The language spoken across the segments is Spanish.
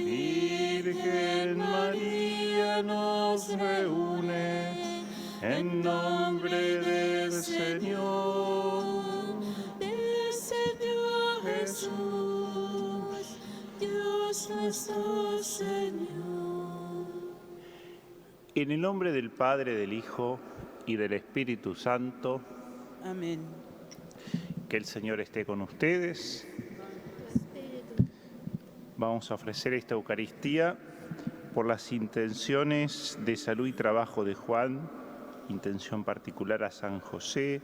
Virgen María nos reúne en nombre del Señor Jesús, Dios nuestro Señor. En el nombre del Padre, del Hijo y del Espíritu Santo. Amén. Que el Señor esté con ustedes. Vamos a ofrecer esta Eucaristía por las intenciones de salud y trabajo de Juan, intención particular a San José,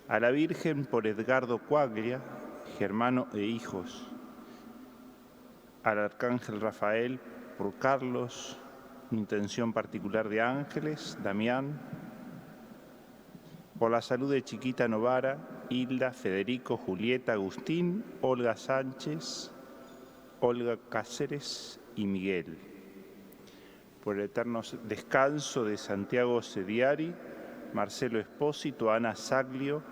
a la Virgen por Edgardo Quaglia, Germano e hijos, al Arcángel Rafael por Carlos, intención particular de Ángeles, Damián, por la salud de Chiquita Novara, Hilda, Federico, Julieta, Agustín, Olga Sánchez, Olga Cáceres y Miguel. Por el eterno descanso de Santiago Sediari, Marcelo Espósito, Ana Saglio,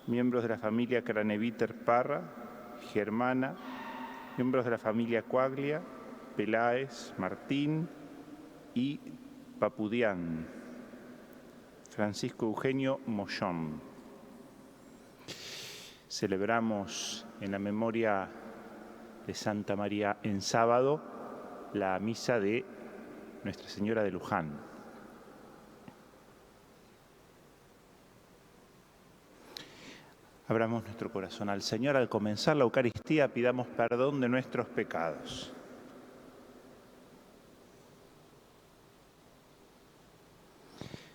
miembros de la familia Craneviter Parra, Germana, miembros de la familia Quaglia, Peláez, Martín y Papudián, Francisco Eugenio Mollón. Celebramos en la memoria de Santa María en sábado la misa de Nuestra Señora de Luján. Abramos nuestro corazón al Señor. Al comenzar la Eucaristía, pidamos perdón de nuestros pecados.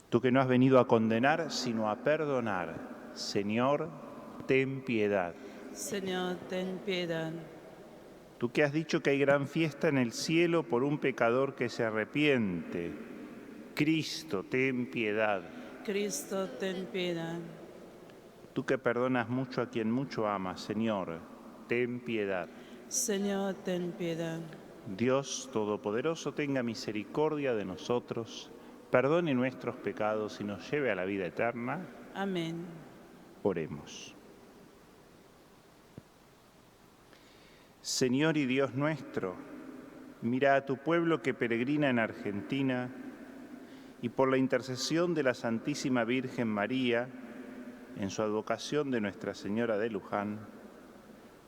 Tú que no has venido a condenar, sino a perdonar, Señor, ten piedad. Señor, ten piedad. Tú que has dicho que hay gran fiesta en el cielo por un pecador que se arrepiente, Cristo, ten piedad. Cristo, ten piedad. Tú que perdonas mucho a quien mucho ama, Señor, ten piedad. Señor, ten piedad. Dios Todopoderoso, tenga misericordia de nosotros, perdone nuestros pecados y nos lleve a la vida eterna. Amén. Oremos. Señor y Dios nuestro, mira a tu pueblo que peregrina en Argentina y por la intercesión de la Santísima Virgen María, en su advocación de Nuestra Señora de Luján,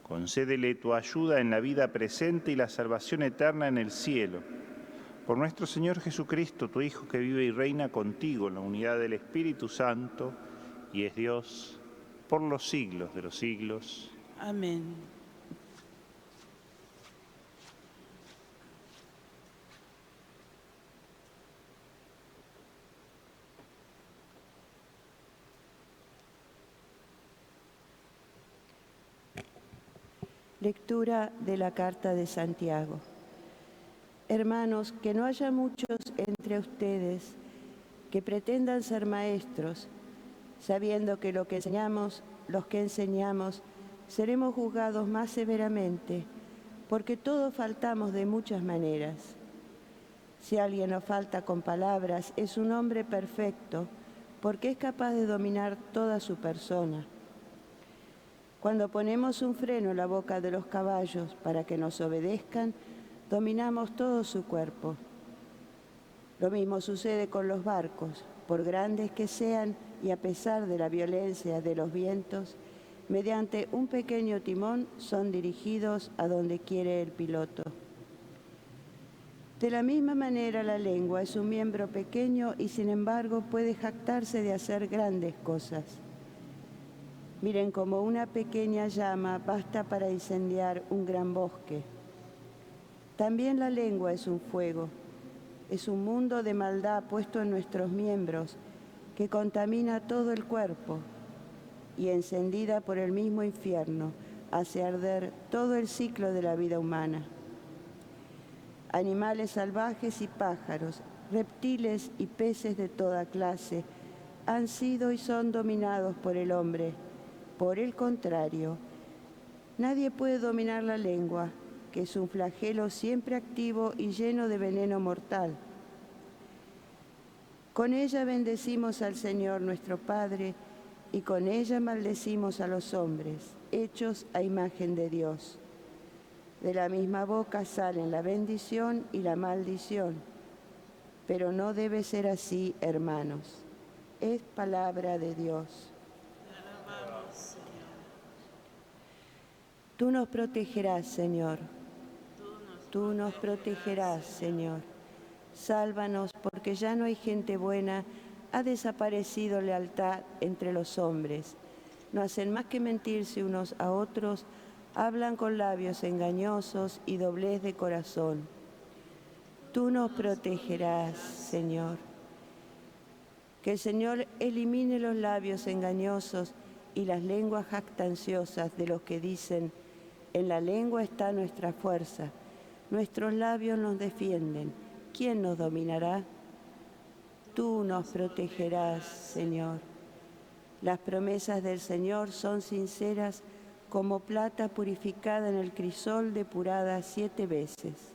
concédele tu ayuda en la vida presente y la salvación eterna en el cielo. Por nuestro Señor Jesucristo, tu Hijo, que vive y reina contigo en la unidad del Espíritu Santo y es Dios por los siglos de los siglos. Amén. Lectura de la Carta de Santiago. Hermanos, que no haya muchos entre ustedes que pretendan ser maestros, sabiendo que los que enseñamos, seremos juzgados más severamente, porque todos faltamos de muchas maneras. Si alguien nos falta con palabras, es un hombre perfecto, porque es capaz de dominar toda su persona. Cuando ponemos un freno en la boca de los caballos para que nos obedezcan, dominamos todo su cuerpo. Lo mismo sucede con los barcos, por grandes que sean y a pesar de la violencia de los vientos, mediante un pequeño timón son dirigidos a donde quiere el piloto. De la misma manera, la lengua es un miembro pequeño y sin embargo puede jactarse de hacer grandes cosas. Miren cómo una pequeña llama basta para incendiar un gran bosque. También la lengua es un fuego, es un mundo de maldad puesto en nuestros miembros que contamina todo el cuerpo y encendida por el mismo infierno hace arder todo el ciclo de la vida humana. Animales salvajes y pájaros, reptiles y peces de toda clase han sido y son dominados por el hombre. Por el contrario, nadie puede dominar la lengua, que es un flagelo siempre activo y lleno de veneno mortal. Con ella bendecimos al Señor nuestro Padre y con ella maldecimos a los hombres, hechos a imagen de Dios. De la misma boca salen la bendición y la maldición. Pero no debe ser así, hermanos. Es palabra de Dios. Tú nos protegerás, Señor. Tú nos protegerás, Señor. Sálvanos, porque ya no hay gente buena, ha desaparecido lealtad entre los hombres. No hacen más que mentirse unos a otros, hablan con labios engañosos y doblez de corazón. Tú nos protegerás, Señor. Que el Señor elimine los labios engañosos y las lenguas jactanciosas de los que dicen: en la lengua está nuestra fuerza, nuestros labios nos defienden. ¿Quién nos dominará? Tú nos protegerás, Señor. Las promesas del Señor son sinceras como plata purificada en el crisol, depurada 7 veces.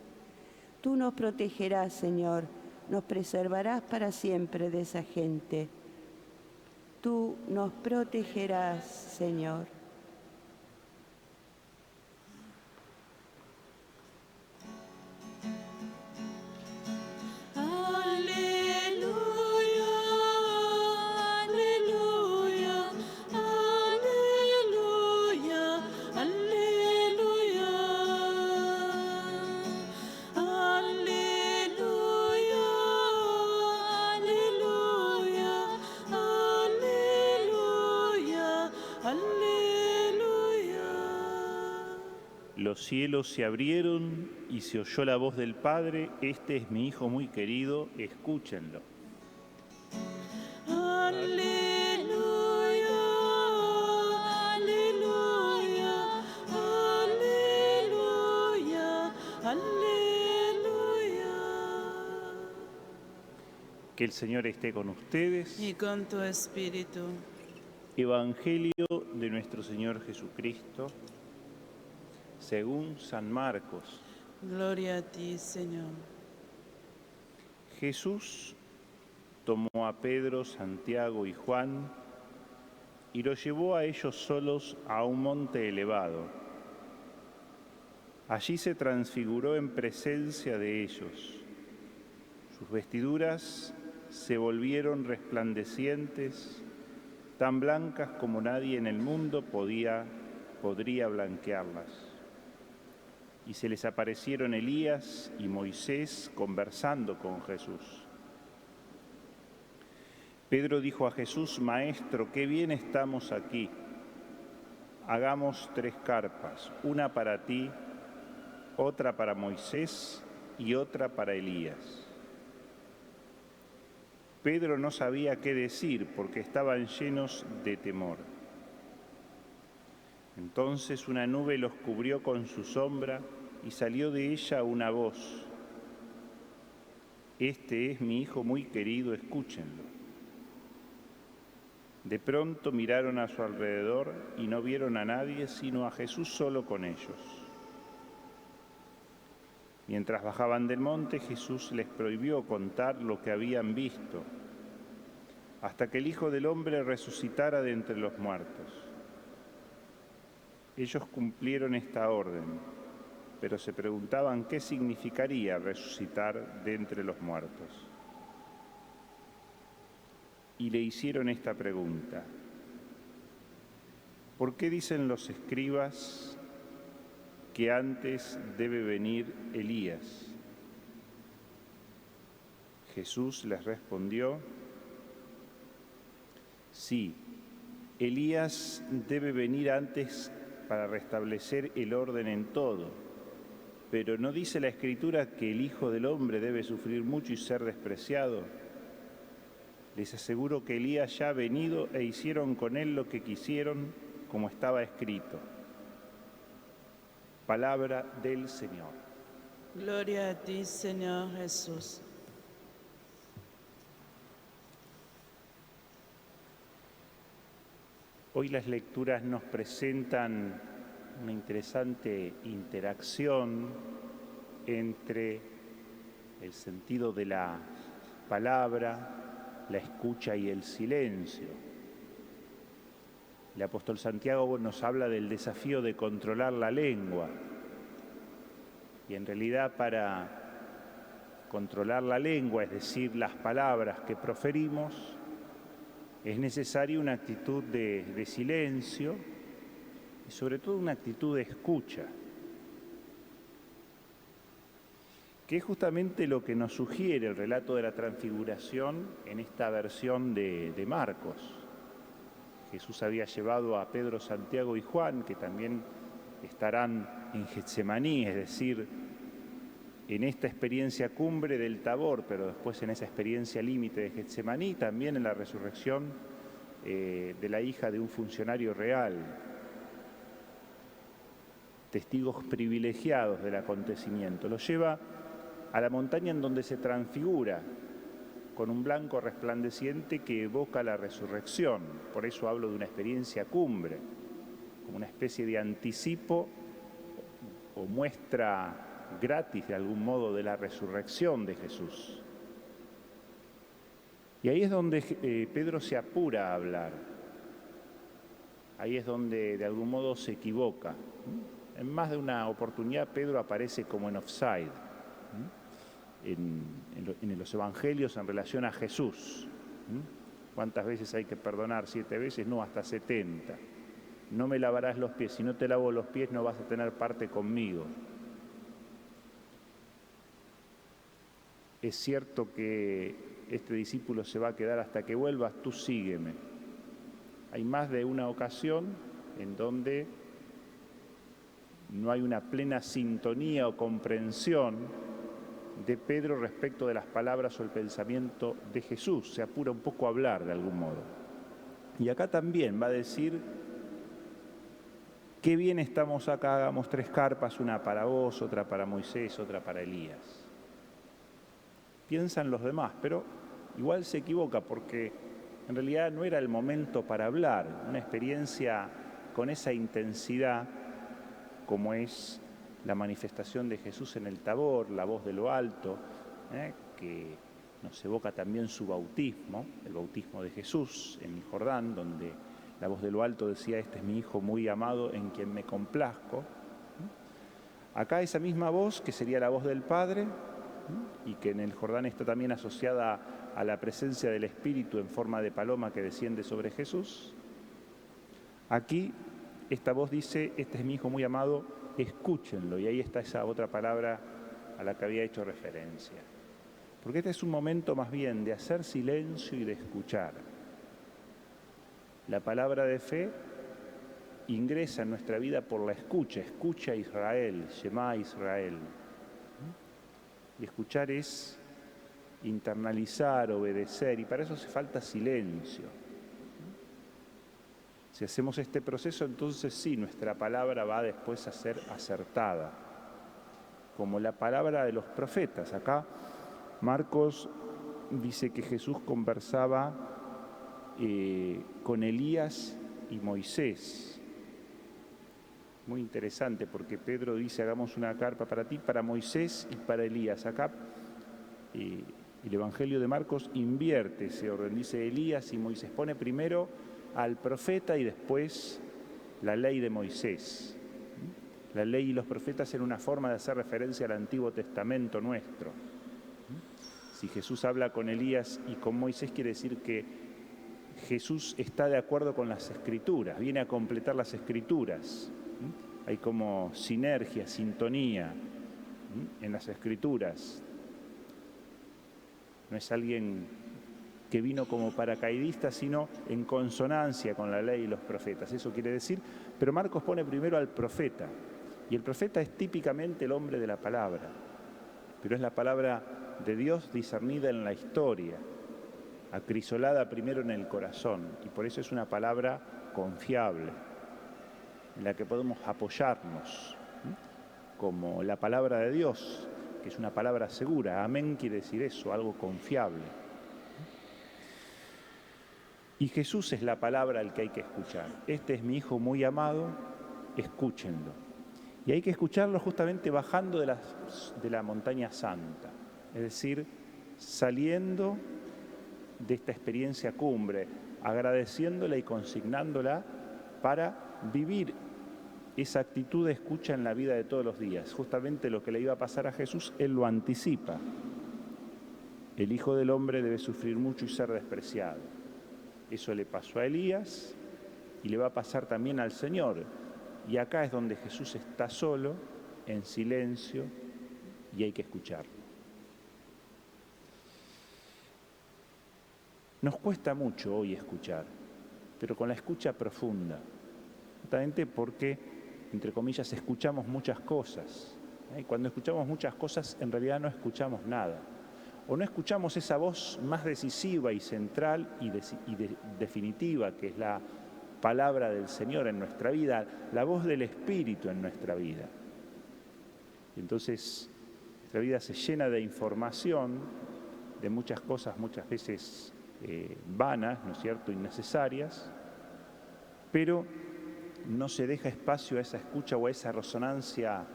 Tú nos protegerás, Señor, nos preservarás para siempre de esa gente. Tú nos protegerás, Señor. Los cielos se abrieron y se oyó la voz del Padre: este es mi Hijo muy querido, escúchenlo. Aleluya, aleluya, aleluya, aleluya. Que el Señor esté con ustedes. Y con tu espíritu. Evangelio de nuestro Señor Jesucristo, según San Marcos. Gloria a ti, Señor. Jesús tomó a Pedro, Santiago y Juan y los llevó a ellos solos a un monte elevado. Allí se transfiguró en presencia de ellos. Sus vestiduras se volvieron resplandecientes, tan blancas como nadie en el mundo podría blanquearlas. Y se les aparecieron Elías y Moisés conversando con Jesús. Pedro dijo a Jesús: Maestro, qué bien estamos aquí. Hagamos 3 carpas, una para ti, otra para Moisés y otra para Elías. Pedro no sabía qué decir porque estaban llenos de temor. Entonces una nube los cubrió con su sombra y salió de ella una voz: este es mi Hijo muy querido, escúchenlo. De pronto miraron a su alrededor y no vieron a nadie sino a Jesús solo con ellos. Mientras bajaban del monte, Jesús les prohibió contar lo que habían visto, hasta que el Hijo del Hombre resucitara de entre los muertos. Ellos cumplieron esta orden, pero se preguntaban qué significaría resucitar de entre los muertos. Y le hicieron esta pregunta: ¿por qué dicen los escribas que antes debe venir Elías? Jesús les respondió: sí, Elías debe venir antes para restablecer el orden en todo, pero ¿no dice la Escritura que el Hijo del Hombre debe sufrir mucho y ser despreciado? Les aseguro que Elías ya ha venido e hicieron con él lo que quisieron, como estaba escrito. Palabra del Señor. Gloria a ti, Señor Jesús. Hoy las lecturas nos presentan una interesante interacción entre el sentido de la palabra, la escucha y el silencio. El apóstol Santiago nos habla del desafío de controlar la lengua. Y en realidad para controlar la lengua, es decir, las palabras que proferimos, es necesaria una actitud de silencio y sobre todo una actitud de escucha, que es justamente lo que nos sugiere el relato de la transfiguración en esta versión de Marcos. Jesús había llevado a Pedro, Santiago y Juan, que también estarán en Getsemaní, es decir, en esta experiencia cumbre del Tabor, pero después en esa experiencia límite de Getsemaní, también en la resurrección de la hija de un funcionario real, testigos privilegiados del acontecimiento. Lo lleva a la montaña en donde se transfigura con un blanco resplandeciente que evoca la resurrección. Por eso hablo de una experiencia cumbre, como una especie de anticipo o muestra gratis de algún modo de la resurrección de Jesús. Y ahí es donde Pedro se apura a hablar. Ahí es donde de algún modo se equivoca. En más de una oportunidad Pedro aparece como en offside en los evangelios en relación a Jesús. ¿Cuántas veces hay que perdonar? 7 veces, no, hasta 70. No me lavarás los pies, si no te lavo los pies no vas a tener parte conmigo. Es cierto que este discípulo se va a quedar hasta que vuelvas, tú sígueme. Hay más de una ocasión en donde no hay una plena sintonía o comprensión de Pedro respecto de las palabras o el pensamiento de Jesús. Se apura un poco a hablar de algún modo. Y acá también va a decir, qué bien estamos acá, hagamos 3 carpas, una para vos, otra para Moisés, otra para Elías. Piensan los demás, pero igual se equivoca porque en realidad no era el momento para hablar. Una experiencia con esa intensidad como es la manifestación de Jesús en el Tabor, la voz de lo alto, que nos evoca también su bautismo, el bautismo de Jesús en el Jordán, donde la voz de lo alto decía, este es mi Hijo muy amado en quien me complazco. Acá esa misma voz, que sería la voz del Padre, y que en el Jordán está también asociada a la presencia del Espíritu en forma de paloma que desciende sobre Jesús. Aquí esta voz dice, este es mi Hijo muy amado, escúchenlo, y ahí está esa otra palabra a la que había hecho referencia. Porque este es un momento más bien de hacer silencio y de escuchar. La palabra de fe ingresa en nuestra vida por la escucha, escucha Israel, Shema Israel. Y escuchar es internalizar, obedecer, y para eso hace falta silencio. Si hacemos este proceso, entonces sí, nuestra palabra va después a ser acertada, como la palabra de los profetas. Acá Marcos dice que Jesús conversaba con Elías y Moisés. Muy interesante, porque Pedro dice, hagamos una carpa para ti, para Moisés y para Elías. Acá el Evangelio de Marcos invierte ese orden, dice Elías y Moisés. Pone primero al profeta y después la ley de Moisés. La ley y los profetas eran una forma de hacer referencia al Antiguo Testamento nuestro. Si Jesús habla con Elías y con Moisés, quiere decir que Jesús está de acuerdo con las Escrituras, viene a completar las Escrituras. Hay como sinergia, sintonía en las Escrituras. No es alguien que vino como paracaidista, sino en consonancia con la ley y los profetas. Eso quiere decir, pero Marcos pone primero al profeta, y el profeta es típicamente el hombre de la palabra, pero es la palabra de Dios discernida en la historia, acrisolada primero en el corazón, y por eso es una palabra confiable, en la que podemos apoyarnos, como la palabra de Dios, que es una palabra segura. Amén quiere decir eso, algo confiable. Y Jesús es la palabra al que hay que escuchar. Este es mi Hijo muy amado, escúchenlo. Y hay que escucharlo justamente bajando de la montaña santa, es decir, saliendo de esta experiencia cumbre, agradeciéndola y consignándola para vivir esa actitud de escucha en la vida de todos los días. Justamente lo que le iba a pasar a Jesús, Él lo anticipa. El Hijo del Hombre debe sufrir mucho y ser despreciado. Eso le pasó a Elías y le va a pasar también al Señor. Y acá es donde Jesús está solo, en silencio, y hay que escucharlo. Nos cuesta mucho hoy escuchar, pero con la escucha profunda, justamente porque, entre comillas, escuchamos muchas cosas. Y cuando escuchamos muchas cosas, en realidad no escuchamos nada. O no escuchamos esa voz más decisiva y central y definitiva, que es la palabra del Señor en nuestra vida, la voz del Espíritu en nuestra vida. Entonces, nuestra vida se llena de información, de muchas cosas, muchas veces vanas, ¿no es cierto?, innecesarias, pero no se deja espacio a esa escucha o a esa resonancia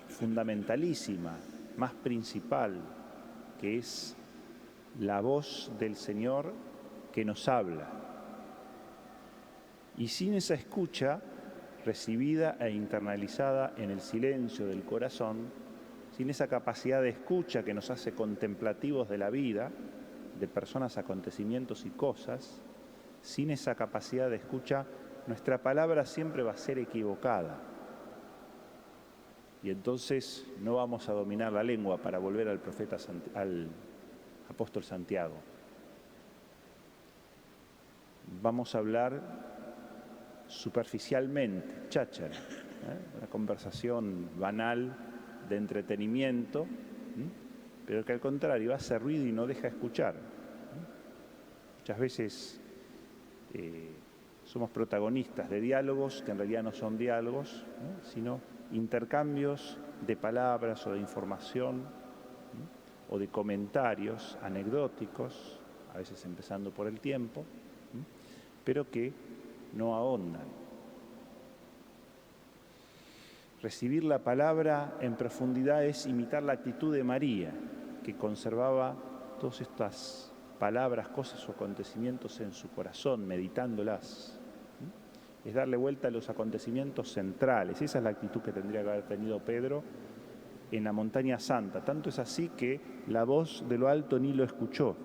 fundamentalísima, más principal, que es la voz del Señor que nos habla. Y sin esa escucha, recibida e internalizada en el silencio del corazón, sin esa capacidad de escucha que nos hace contemplativos de la vida, de personas, acontecimientos y cosas, sin esa capacidad de escucha, nuestra palabra siempre va a ser equivocada. Y entonces no vamos a dominar la lengua, para volver al apóstol Santiago. Vamos a hablar superficialmente, cháchara, una conversación banal de entretenimiento, pero que al contrario hace ruido y no deja escuchar. Muchas veces somos protagonistas de diálogos que en realidad no son diálogos, sino intercambios de palabras o de información o de comentarios anecdóticos, a veces empezando por el tiempo, pero que no ahondan. Recibir la palabra en profundidad es imitar la actitud de María, que conservaba todas estas palabras, cosas o acontecimientos en su corazón, meditándolas. Es darle vuelta a los acontecimientos centrales. Esa es la actitud que tendría que haber tenido Pedro en la montaña santa. Tanto es así que la voz de lo alto ni lo escuchó.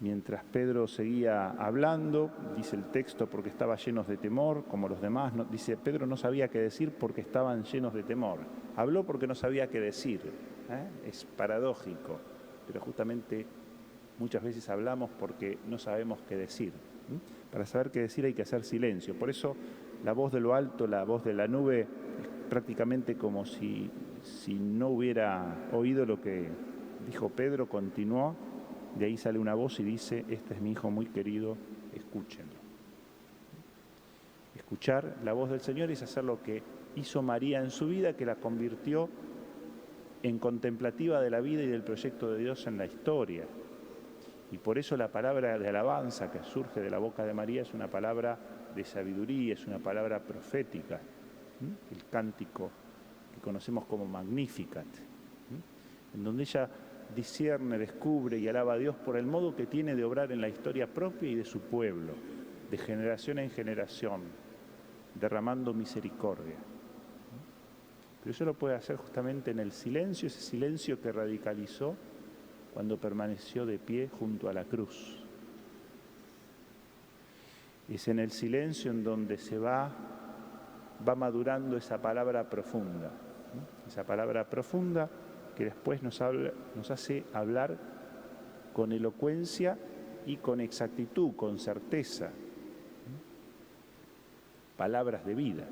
Mientras Pedro seguía hablando, dice el texto, porque estaba llenos de temor, como los demás, dice, Pedro no sabía qué decir porque estaban llenos de temor. Habló porque no sabía qué decir. Es paradójico, pero justamente muchas veces hablamos porque no sabemos qué decir. Para saber qué decir hay que hacer silencio. Por eso la voz de lo alto, la voz de la nube, es prácticamente como si no hubiera oído lo que dijo Pedro, continuó. De ahí sale una voz y dice, este es mi hijo muy querido, escúchenlo. Escuchar la voz del Señor es hacer lo que hizo María en su vida, que la convirtió en contemplativa de la vida y del proyecto de Dios en la historia. Y por eso la palabra de alabanza que surge de la boca de María es una palabra de sabiduría, es una palabra profética. El cántico que conocemos como Magnificat, en donde ella discierne, descubre y alaba a Dios por el modo que tiene de obrar en la historia propia y de su pueblo, de generación en generación, derramando misericordia. Pero eso lo puede hacer justamente en el silencio, ese silencio que radicalizó cuando permaneció de pie junto a la cruz. Es en el silencio en donde se va madurando esa palabra profunda, esa palabra profunda que después nos hace hablar con elocuencia y con exactitud, con certeza, palabras de vida.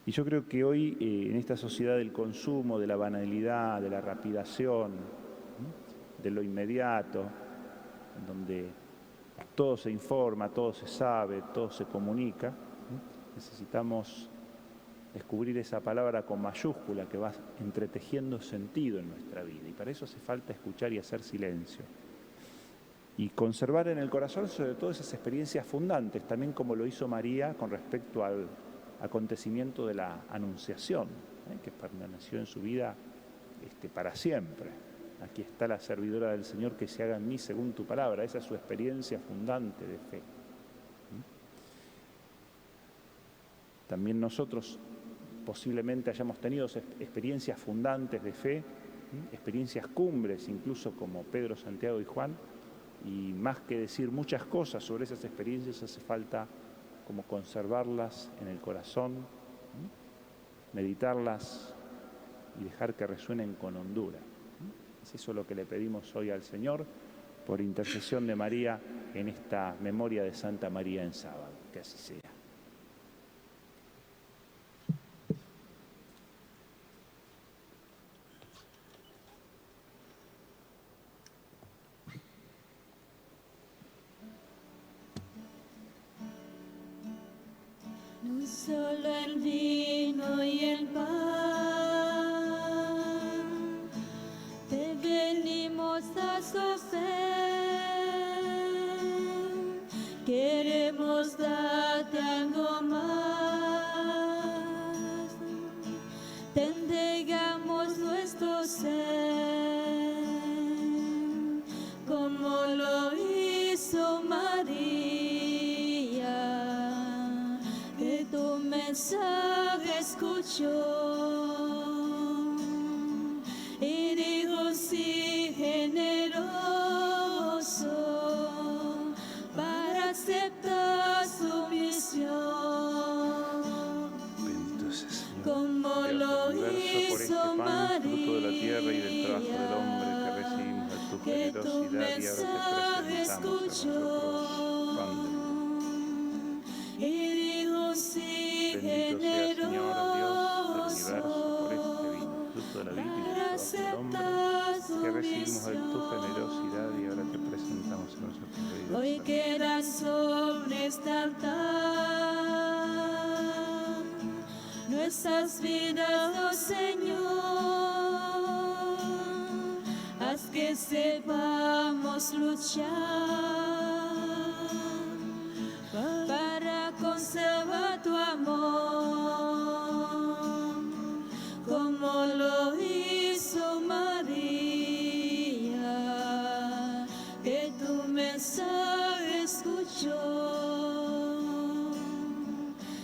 Y yo creo que hoy, en esta sociedad del consumo, de la banalidad, de la rapidación, de lo inmediato, en donde todo se informa, todo se sabe, todo se comunica, necesitamos descubrir esa palabra con mayúscula que va entretejiendo sentido en nuestra vida. Y para eso hace falta escuchar y hacer silencio. Y conservar en el corazón sobre todo esas experiencias fundantes, también como lo hizo María con respecto al acontecimiento de la Anunciación, que permaneció en su vida para siempre. Aquí está la servidora del Señor, que se haga en mí según tu palabra. Esa es su experiencia fundante de fe. También nosotros posiblemente hayamos tenido experiencias fundantes de fe, experiencias cumbres, incluso como Pedro, Santiago y Juan, y más que decir muchas cosas sobre esas experiencias, hace falta como conservarlas en el corazón, meditarlas y dejar que resuenen con hondura. Es eso lo que le pedimos hoy al Señor, por intercesión de María en esta memoria de Santa María en sábado. Que así sea. No solo el vino y el pan, te venimos a ofrecer. Queremos darte algo más, te entregamos nuestro ser, como lo hizo María, que tu mensaje escuchó y dijo sí generoso para aceptar su misión, Bendito sea, Señor, como Dios del lo universo, por este hizo pan, fruto de la tierra y del María, trabajo del hombre, que recibimos de tu que tu generosidad y ahora mensaje te presentamos a escuchó nosotros, pan de vida. y dijo sí Bendito sea, Señor, Dios del generoso universo, por este vino, fruto de la vida y del para trabajo del aceptar hombre, su que recibimos de tu misión. generosidad y ahora te presentamos a nosotros. Hoy queda sobre este altar nuestras vidas, oh Señor. Haz que sepamos luchar para conservar tu amor, como lo hizo María, que tu mensaje escuchó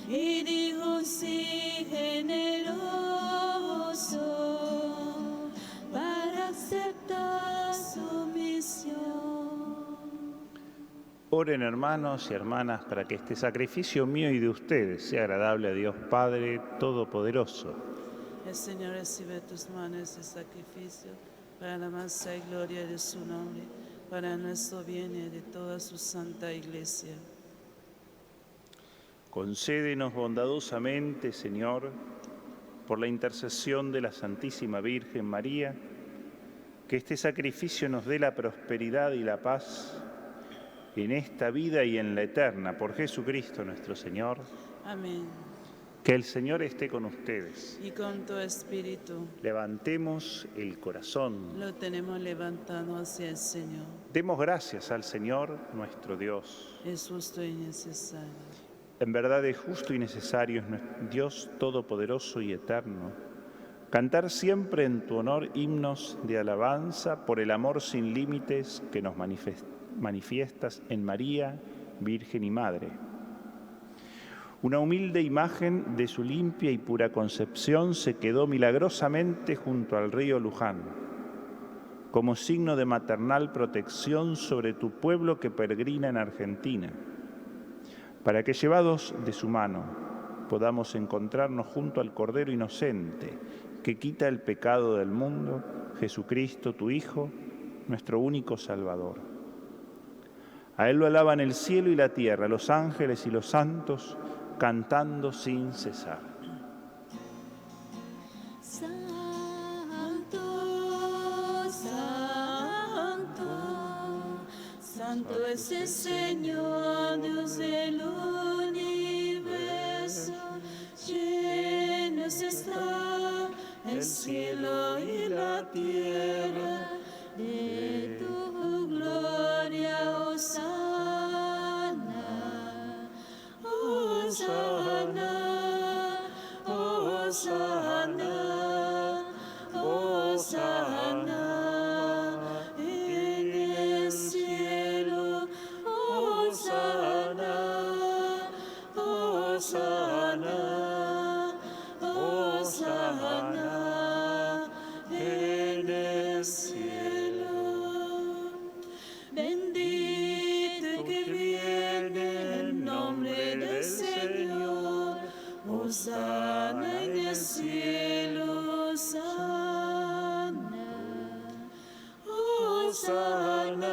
y dijo sí generoso para aceptar su misión. Oren, hermanos y hermanas, para que este sacrificio mío y de ustedes sea agradable a Dios Padre Todopoderoso. El Señor recibe de tus manos este sacrificio para la alabanza y gloria de su nombre, para nuestro bien y de toda su santa Iglesia. Concédenos bondadosamente, Señor, por la intercesión de la Santísima Virgen María, que este sacrificio nos dé la prosperidad y la paz en esta vida y en la eterna, por Jesucristo nuestro Señor. Amén. Que el Señor esté con ustedes. Y con tu espíritu Levantemos el corazón. lo tenemos levantado hacia el Señor. Demos gracias al Señor nuestro Dios. Es justo y necesario. En verdad es justo y necesario, Dios Todopoderoso y Eterno, cantar siempre en tu honor himnos de alabanza por el amor sin límites que nos manifiestas en María, Virgen y Madre. Una humilde imagen de su limpia y pura concepción se quedó milagrosamente junto al río Luján, como signo de maternal protección sobre tu pueblo que peregrina en Argentina, para que llevados de su mano podamos encontrarnos junto al Cordero Inocente que quita el pecado del mundo, Jesucristo, tu Hijo, nuestro único Salvador. A Él lo alaban el cielo y la tierra, los ángeles y los santos, cantando sin cesar. Santo, santo, santo es el Señor, Dios del universo. Llenos está el cielo y la tierra de tu gloria, Hosana, Hosana, Hosana, Hosana en el cielo, Hosana, Hosana. Hosana en el cielo, Hosana, Hosana,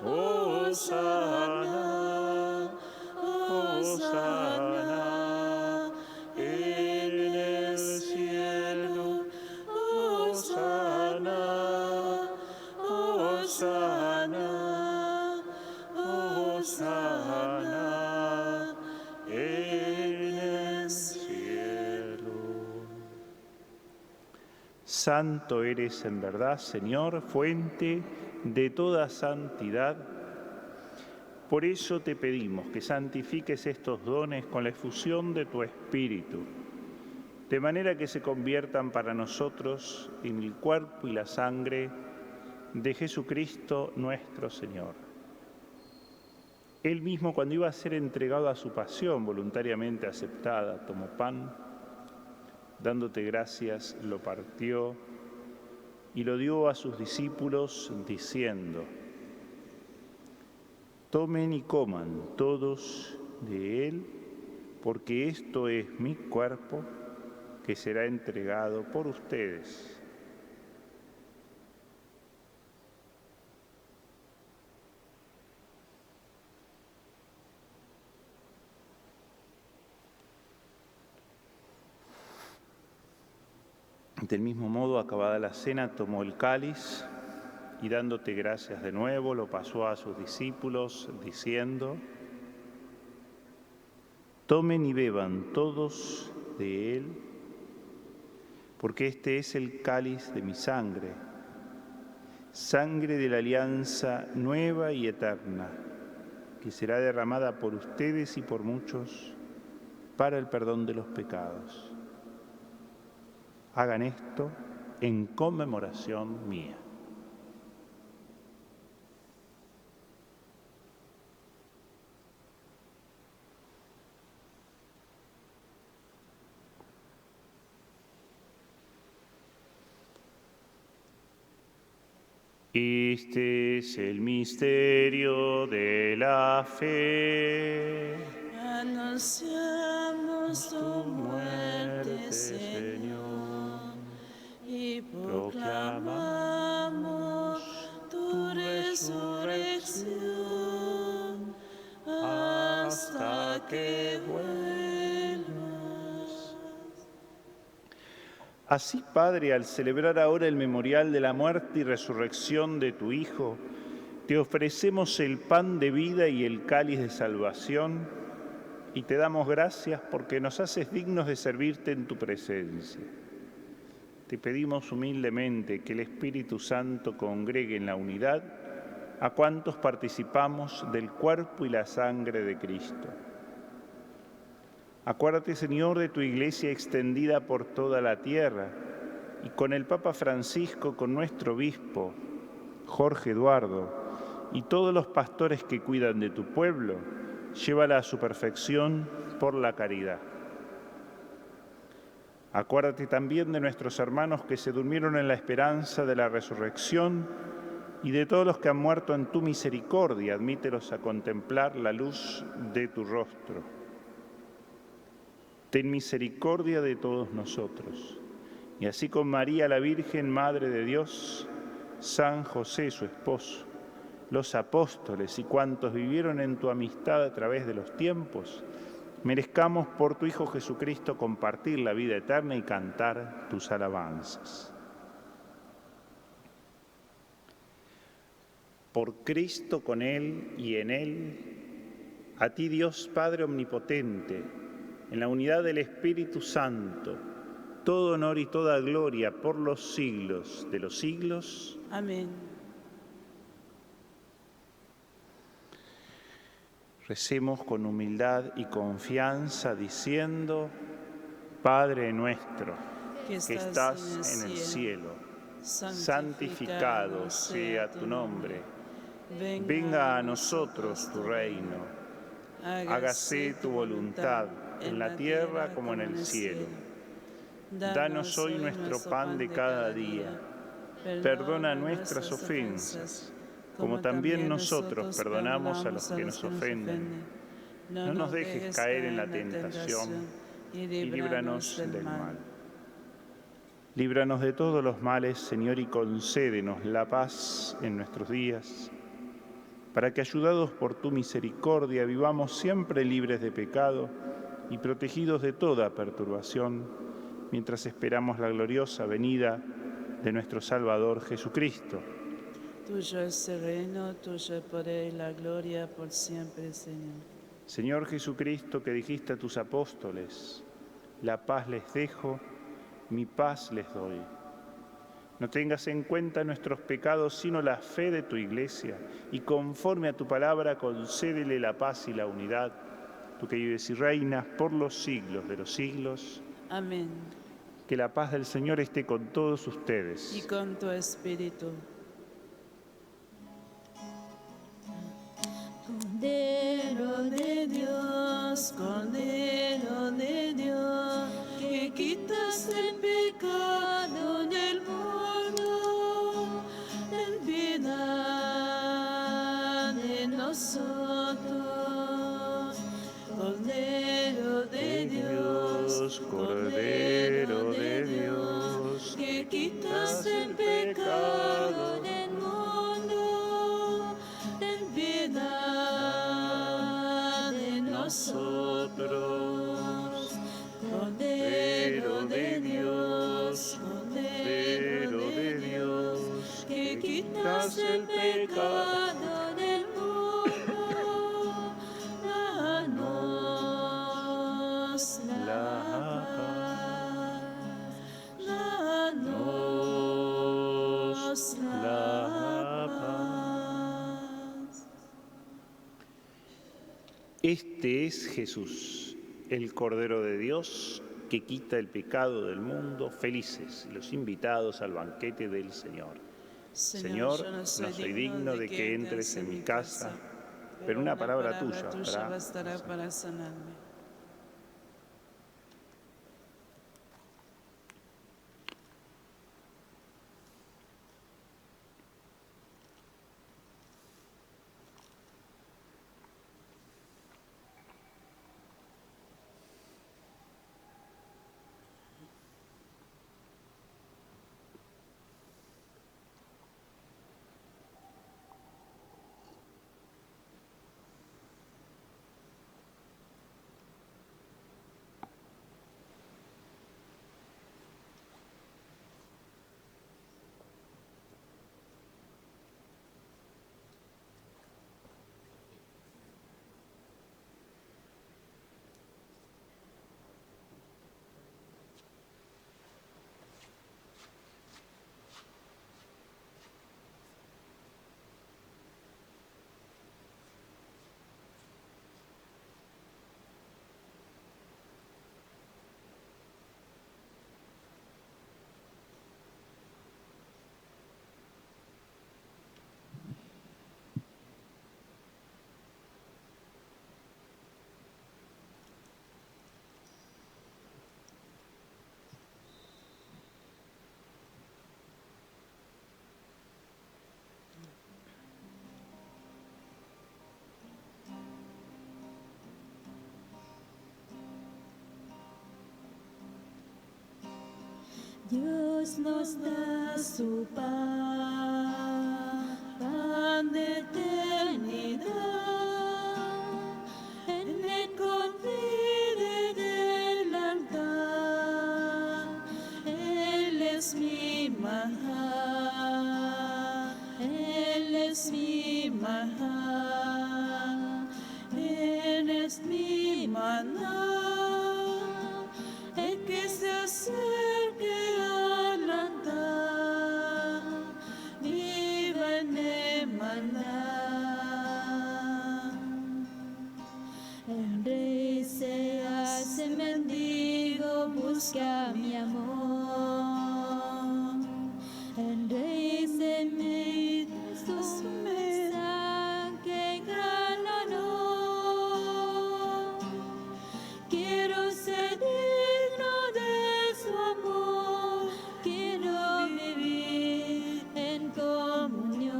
Hosana, Hosana en el cielo, Hosana, Hosana, Hosana en el cielo. Santo eres en verdad, Señor, fuente de toda santidad. Por eso te pedimos que santifiques estos dones con la efusión de tu Espíritu, de manera que se conviertan para nosotros en el cuerpo y la sangre de Jesucristo nuestro Señor. Él mismo, cuando iba a ser entregado a su pasión voluntariamente aceptada, tomó pan, dándote gracias, lo partió y lo dio a sus discípulos diciendo: tomen y coman todos de él, porque esto es mi cuerpo que será entregado por ustedes. Del mismo modo, acabada la cena, tomó el cáliz y dándote gracias de nuevo, lo pasó a sus discípulos, diciendo: tomen y beban todos de él, porque este es el cáliz de mi sangre, sangre de la alianza nueva y eterna, que será derramada por ustedes y por muchos para el perdón de los pecados. Hagan esto en conmemoración mía. Este es el misterio de la fe. Anunciamos tu muerte, Señor, y proclamamos tu resurrección hasta que vuelvas. Así, Padre, al celebrar ahora el memorial de la muerte y resurrección de tu Hijo, te ofrecemos el pan de vida y el cáliz de salvación, y te damos gracias porque nos haces dignos de servirte en tu presencia. Te pedimos humildemente que el Espíritu Santo congregue en la unidad a cuantos participamos del cuerpo y la sangre de Cristo. Acuérdate, Señor, de tu Iglesia extendida por toda la tierra, y con el Papa Francisco, con nuestro obispo, Jorge Eduardo, y todos los pastores que cuidan de tu pueblo, llévala a su perfección por la caridad. Acuérdate también de nuestros hermanos que se durmieron en la esperanza de la resurrección y de todos los que han muerto en tu misericordia. Admítelos a contemplar la luz de tu rostro. Ten misericordia de todos nosotros. Y así con María, la Virgen, Madre de Dios, San José, su esposo, los apóstoles y cuantos vivieron en tu amistad a través de los tiempos, merezcamos por tu Hijo Jesucristo compartir la vida eterna y cantar tus alabanzas. Por Cristo, con Él y en Él, a ti Dios Padre Omnipotente, en la unidad del Espíritu Santo, todo honor y toda gloria por los siglos de los siglos. Amén. Recemos con humildad y confianza diciendo: Padre nuestro, que estás en el cielo, santificado sea tu nombre. Venga a nosotros tu reino. Hágase tu voluntad en la tierra como en el cielo. Danos hoy nuestro pan de cada día. Perdona nuestras ofensas, como también nosotros perdonamos a los que nos ofenden. No nos dejes caer en la tentación y líbranos del del mal. mal. Líbranos de todos los males, Señor, y concédenos la paz en nuestros días, para que, ayudados por tu misericordia, vivamos siempre libres de pecado y protegidos de toda perturbación, mientras esperamos la gloriosa venida de nuestro Salvador Jesucristo. Tuyo es el reino, tuyo el poder y la gloria por siempre, Señor. Señor Jesucristo, que dijiste a tus apóstoles, la paz les dejo, mi paz les doy. No tengas en cuenta nuestros pecados, sino la fe de tu Iglesia, y conforme a tu palabra concédele la paz y la unidad, tú que vives y reinas por los siglos de los siglos. Amén. Que la paz del Señor esté con todos Y ustedes. con tu espíritu. Cordero de Dios, que quitas el pecado del mundo, ten piedad de nosotros. Cordero de Dios, Cordero de Dios, que quitas el pecado del mundo, ten piedad de nosotros. Cordero de Dios, que quitas el pecado del mundo, danos la paz, danos la paz. Este es Jesús, el Cordero de Dios, que quita el pecado del mundo. Felices los invitados al banquete del Señor. Señor, yo no soy digno de que entres en mi casa, pero una palabra tuya bastará para sanarme. Dios nos da su paz, pan de eternidad, en el confine del altar. Él es mi maná, Él es mi maná, Él es mi maná, el que se acerque al altar, viva en el maná. El rey se hace mendigo, busca mi amor. El rey se mete su mesa, que gran honor. Quiero ser digno de su amor, quiero vivir en comunión.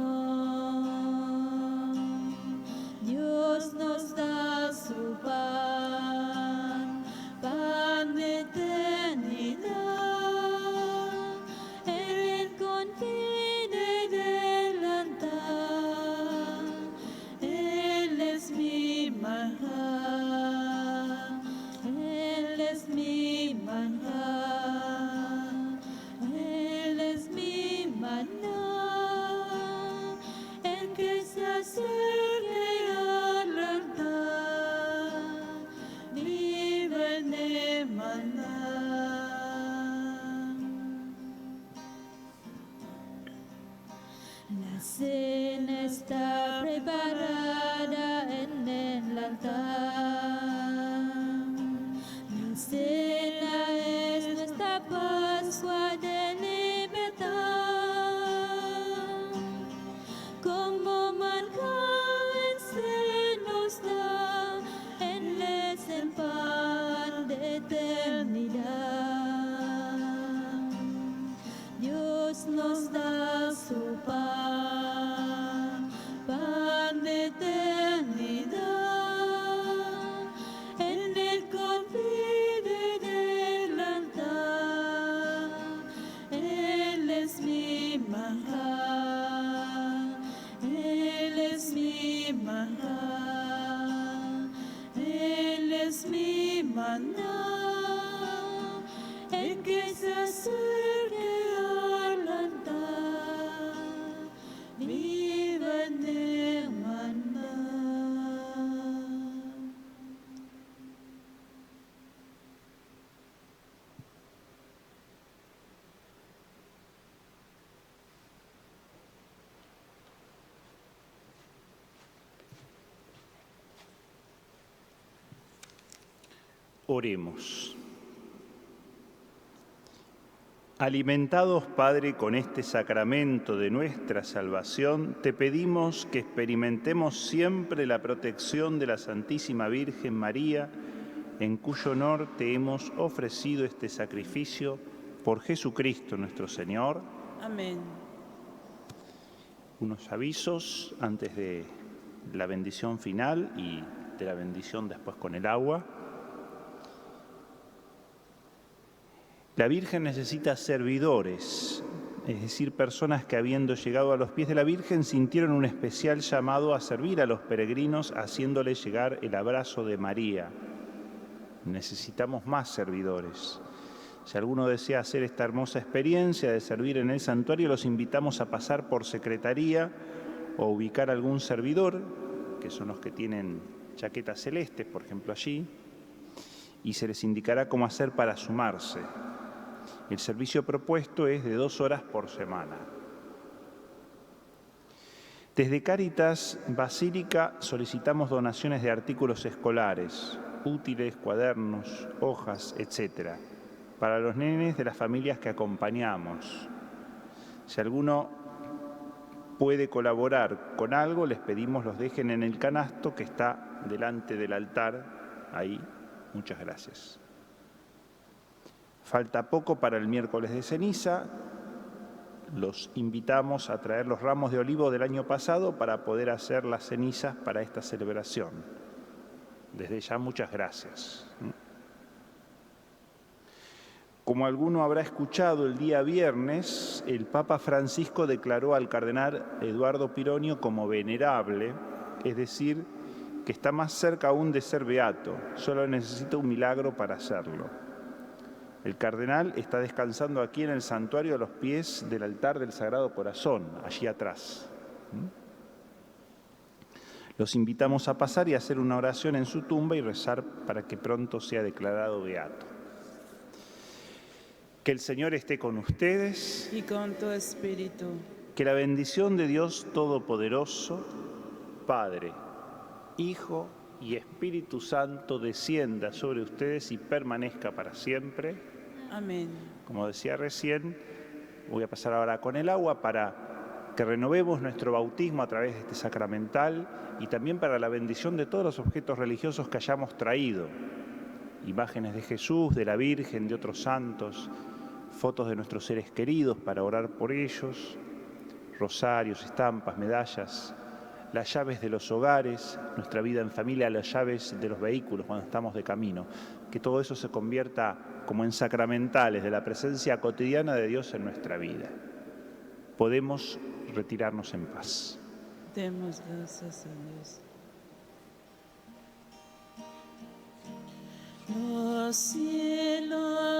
Dios nos da su pan, pan manjar, Él es mi maná, el que se acerque al altar, vive en el maná. La cena está preparada en el altar. La cena es nuestra Pascua de libertad. Como manjar se nos da, Él es el pan de eternidad. Dios nos da su pan, pan de eternidad, en el convite del altar. Él es mi manjar, Él es mi manjar, Él es mi maná, el que se acerque al altar, viva en el maná. Oremos. Alimentados, Padre, con este sacramento de nuestra salvación, te pedimos que experimentemos siempre la protección de la Santísima Virgen María, en cuyo honor te hemos ofrecido este sacrificio por Jesucristo nuestro Señor. Amén. Unos avisos antes de la bendición final y de la bendición después con el agua. La Virgen necesita servidores, es decir, personas que habiendo llegado a los pies de la Virgen sintieron un especial llamado a servir a los peregrinos haciéndoles llegar el abrazo de María. Necesitamos más servidores. Si alguno desea hacer esta hermosa experiencia de servir en el santuario, los invitamos a pasar por secretaría o ubicar algún servidor, que son los que tienen chaquetas celestes, por ejemplo, allí, y se les indicará cómo hacer para sumarse. El servicio propuesto es de 2 horas por semana. Desde Cáritas Basílica solicitamos donaciones de artículos escolares, útiles, cuadernos, hojas, etc., para los nenes de las familias que acompañamos. Si alguno puede colaborar con algo, les pedimos los dejen en el canasto que está delante del altar, ahí. Muchas gracias. Falta poco para el miércoles de ceniza. Los invitamos a traer los ramos de olivo del año pasado para poder hacer las cenizas para esta celebración. Desde ya, muchas gracias. Como alguno habrá escuchado, el día viernes, el Papa Francisco declaró al cardenal Eduardo Pironio como venerable, es decir, que está más cerca aún de ser beato, solo necesita un milagro para hacerlo. El cardenal está descansando aquí en el santuario a los pies del altar del Sagrado Corazón, allí atrás. Los invitamos a pasar y a hacer una oración en su tumba y rezar para que pronto sea declarado beato. Que el Señor esté con ustedes. Y con tu espíritu. Que la bendición de Dios Todopoderoso, Padre, Hijo y Espíritu Santo descienda sobre ustedes y permanezca para siempre. Amén. Como decía recién, voy a pasar ahora con el agua para que renovemos nuestro bautismo a través de este sacramental y también para la bendición de todos los objetos religiosos que hayamos traído. Imágenes de Jesús, de la Virgen, de otros santos, fotos de nuestros seres queridos para orar por ellos, rosarios, estampas, medallas, las llaves de los hogares, nuestra vida en familia, las llaves de los vehículos cuando estamos de camino. Que todo eso se convierta como en sacramentales de la presencia cotidiana de Dios en nuestra vida. Podemos retirarnos en paz. Demos gracias a Dios. Los cielos